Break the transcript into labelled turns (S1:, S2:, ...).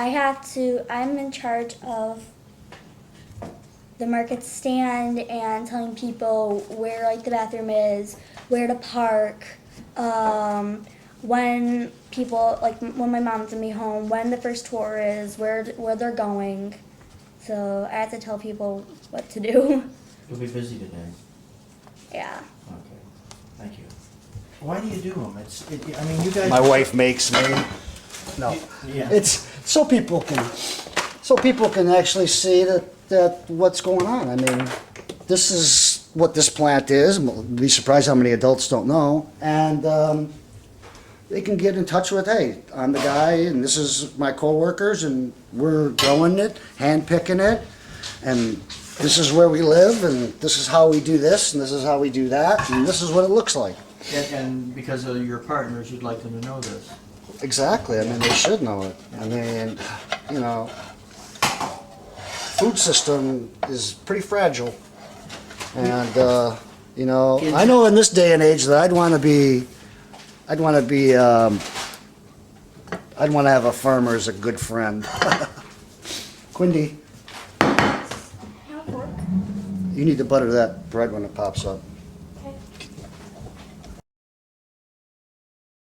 S1: I'm in charge of the market stand and telling people where like the bathroom is, where to park, when people like when my mom's gonna be home, when the first tour is, where they're going. So I have to tell people what to do.
S2: You'll be busy today.
S1: Yeah.
S2: Okay, thank you. Why do you do them? I mean, you guys.
S3: My wife makes me. No,
S2: Yeah.
S3: it's so people can actually see that what's going on. I mean, this is what this plant is. Be surprised how many adults don't know, and they can get in touch with. Hey, I'm the guy, and this is my coworkers, and we're growing it, hand picking it, and this is where we live, and this is how we do this, and this is how we do that, and this is what it looks like.
S2: And because of your partners, you'd like them to know this.
S3: Exactly. I mean, they should know it. I mean, you know, food system is pretty fragile, and you know, I know in this day and age that I'd want to have a farmer as a good friend. Quindy, you need to butter that bread when it pops up.